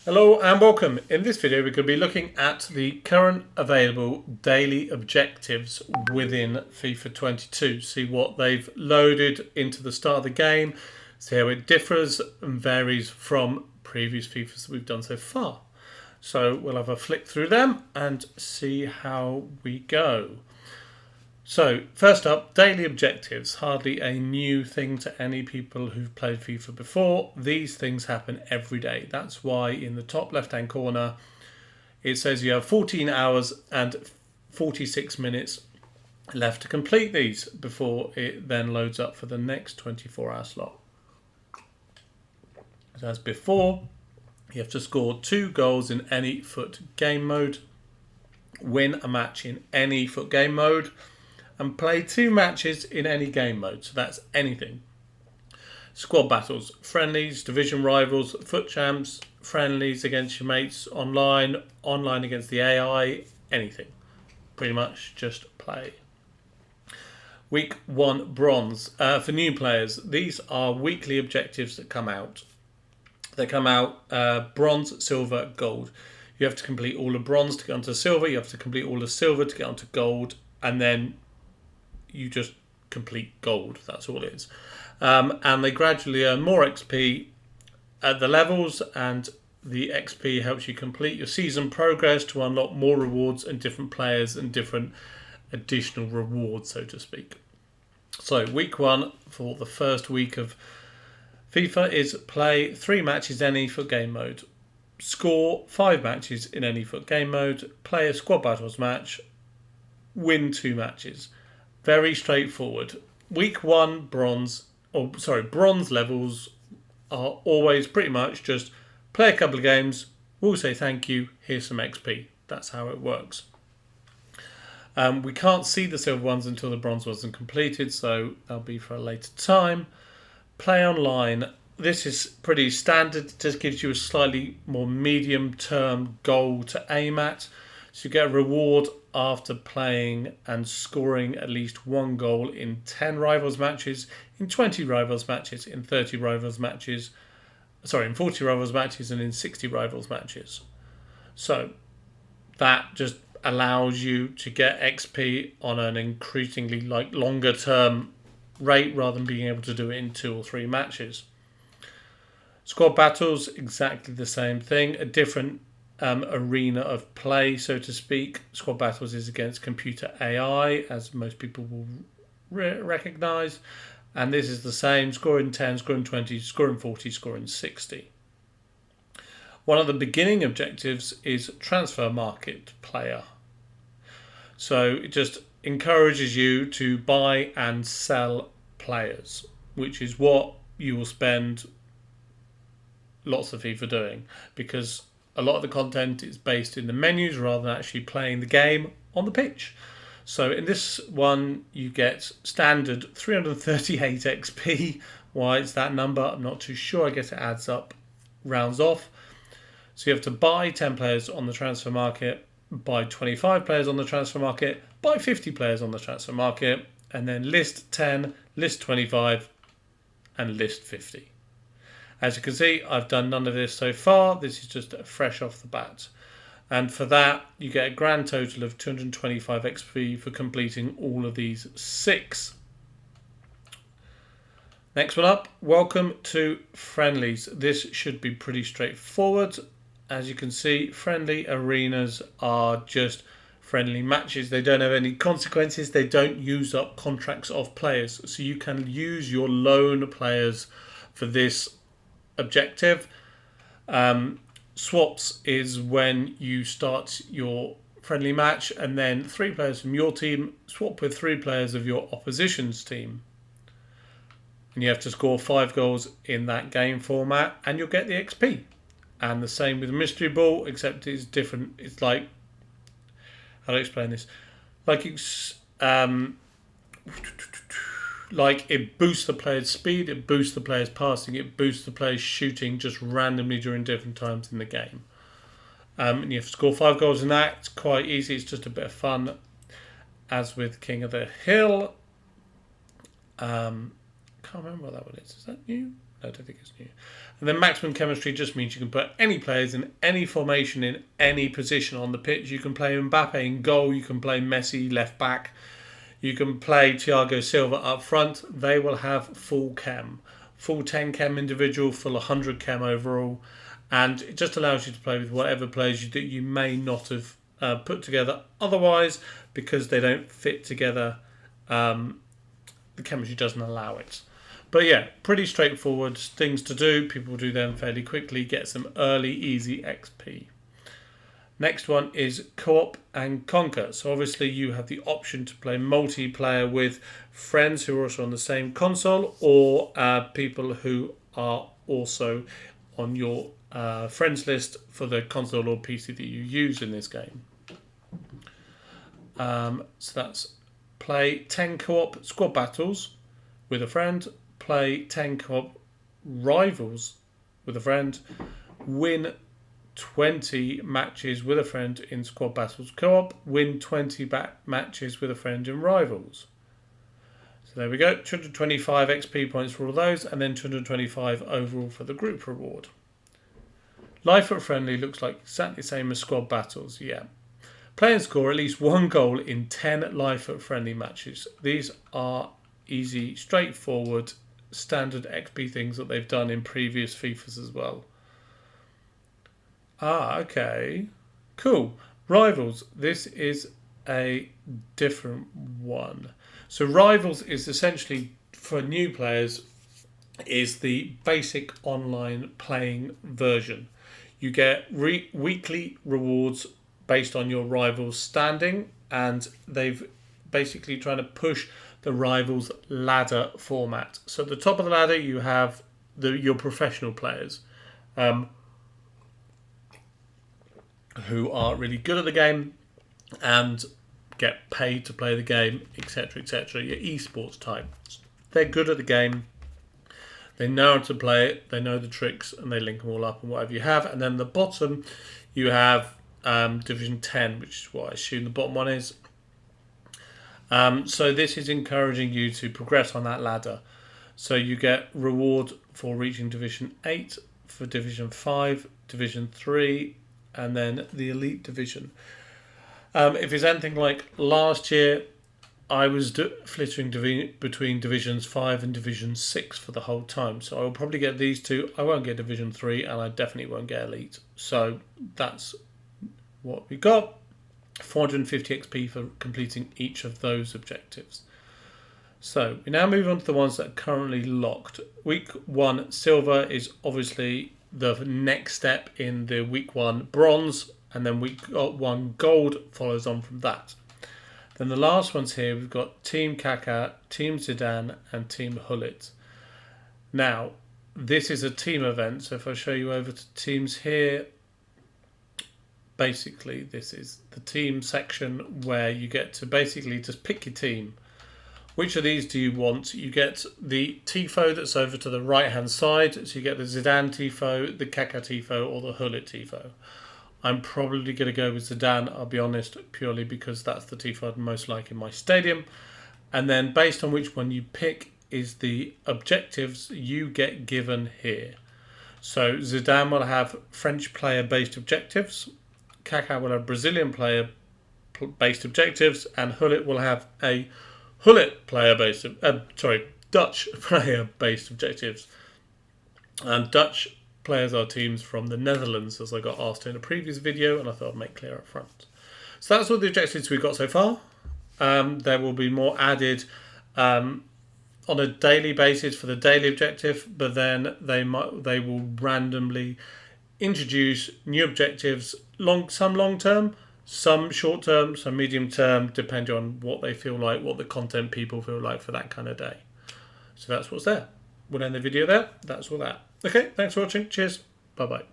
Hello and welcome. In this video we're going to be looking at the current available daily objectives within FIFA 22. See what they've loaded into the start of the game, see how it differs and varies from previous FIFAs that we've done so far. So we'll have a flick through them and see how we go. So, first up, daily objectives. Hardly a new thing to any people who've played FIFA before. These things happen every day. That's why in the top left-hand corner, it says you have 14 hours and 46 minutes left to complete these before it then loads up for the next 24-hour slot. As before, you have to score 2 goals in any FUT game mode, win a match in any FUT game mode, and play 2 matches in any game mode, so that's anything. Squad battles, friendlies, division rivals, FUT champs, friendlies against your mates online, online against the AI, anything. Pretty much just play. Week 1 bronze. For new players, these are weekly objectives that come out. They come out bronze, silver, gold. You have to complete all the bronze to get onto silver, you have to complete all the silver to get onto gold, and then you just complete gold. That's all it is. And they gradually earn more XP at the levels, and the XP helps you complete your season progress to unlock more rewards and different players and different additional rewards, so to speak. So week 1 for the first week of FIFA is play 3 matches in any FUT game mode, score 5 matches in any FUT game mode, play a squad battles match, win 2 matches. Very straightforward. Week 1 bronze levels are always pretty much just play a couple of games, we'll say thank you, here's some XP. That's how it works. We can't see the silver ones until the bronze ones are completed, so they'll be for a later time. Play online. This is pretty standard. It just gives you a slightly more medium-term goal to aim at. So you get a reward after playing and scoring at least 1 goal in 10 rivals matches, in 20 rivals matches, in 30 rivals matches, in 40 rivals matches, and in 60 rivals matches. So that just allows you to get XP on an increasingly longer term rate rather than being able to do it in 2 or 3 matches. Squad battles, exactly the same thing, a different arena of play, so to speak. Squad battles is against computer AI, as most people will recognise, and this is the same: scoring 10, scoring 20, scoring 40, scoring 60. One of the beginning objectives is transfer market player. So it just encourages you to buy and sell players, which is what you will spend lots of FIFA doing, because a lot of the content is based in the menus rather than actually playing the game on the pitch. So in this one, you get standard 338 XP. Why it's that number, I'm not too sure. I guess it adds up, rounds off. So you have to buy 10 players on the transfer market, buy 25 players on the transfer market, buy 50 players on the transfer market, and then list 10, list 25, and list 50. As you can see, I've done none of this so far. This is just fresh off the bat. And for that, you get a grand total of 225 XP for completing all of these 6. Next one up, welcome to Friendlies. This should be pretty straightforward. As you can see, friendly arenas are just friendly matches. They don't have any consequences. They don't use up contracts of players. So you can use your loan players for this objective. Swaps is when you start your friendly match and then 3 players from your team swap with 3 players of your opposition's team, and you have to score 5 goals in that game format and you'll get the XP. And the same with mystery ball, except it's different. It's like, how do I explain this? Like it boosts the player's speed, it boosts the player's passing, it boosts the player's shooting just randomly during different times in the game. And you have to score 5 goals in that. It's quite easy, it's just a bit of fun. As with King of the Hill. Can't remember what that one is. Is that new? I don't think it's new. And then maximum chemistry just means you can put any players in any formation in any position on the pitch. You can play Mbappe in goal. You can play Messi left back. You can play Thiago Silva up front. They will have full chem. Full 10 chem individual, full 100 chem overall. And it just allows you to play with whatever players that you may not have put together otherwise, because they don't fit together. The chemistry doesn't allow it. But yeah, pretty straightforward things to do. People do them fairly quickly, get some early, easy XP. Next one is Co-op and Conquer. So obviously you have the option to play multiplayer with friends who are also on the same console, or people who are also on your friends list for the console or PC that you use in this game. So that's play 10 co-op squad battles with a friend, play 10 co-op rivals with a friend, win 20 matches with a friend in squad battles co-op, win 20 matches with a friend in rivals. So there we go, 225 XP points for all of those, and then 225 overall for the group reward. Life at Friendly looks like exactly the same as squad battles, yeah. Play and score at least one goal in 10 Life at Friendly matches. These are easy, straightforward, standard XP things that they've done in previous FIFAs as well. Okay. Cool. Rivals. This is a different one. So Rivals is essentially, for new players, is the basic online playing version. You get weekly rewards based on your Rivals standing, and they've basically trying to push the Rivals ladder format. So at the top of the ladder you have your professional players, who are really good at the game and get paid to play the game, etc., etc. Your esports types. They're good at the game. They know how to play it. They know the tricks, and they link them all up and whatever you have. And then at the bottom, you have Division 10, which is what I assume the bottom one is. So this is encouraging you to progress on that ladder. So you get reward for reaching Division 8, for Division 5, Division 3, and then the Elite Division. If it's anything like last year, I was flittering between Divisions 5 and Division 6 for the whole time. So I will probably get these two. I won't get Division 3, and I definitely won't get Elite. So that's what we got. 450 XP for completing each of those objectives. So we now move on to the ones that are currently locked. Week 1 Silver is obviously the next step in the Week 1 Bronze, and then Week 1 Gold follows on from that. Then the last ones here, we've got Team Kaká, Team Zidane, and Team Hullet. Now, this is a team event, so if I show you over to teams here, basically this is the team section where you get to basically just pick your team. Which of these do you want? You get the Tifo that's over to the right hand side, so you get the Zidane Tifo, the Kaká Tifo, or the Hullet Tifo. I'm probably going to go with Zidane, I'll be honest, purely because that's the Tifo I'd most like in my stadium. And then based on which one you pick is the objectives you get given here. So Zidane will have French player-based objectives, Kaká will have Brazilian player-based objectives, and Hullet will have a Dutch player-based objectives. And Dutch players are teams from the Netherlands, as I got asked in a previous video, and I thought I'd make clear up front. So that's all the objectives we've got so far. There will be more added on a daily basis for the daily objective, but then they will randomly introduce new objectives, some long term, some short term, some medium term, depending on what they feel like, what the content people feel like for that kind of day. So that's what's there. We'll end the video there. That's all that. Okay, thanks for watching. Cheers. Bye bye.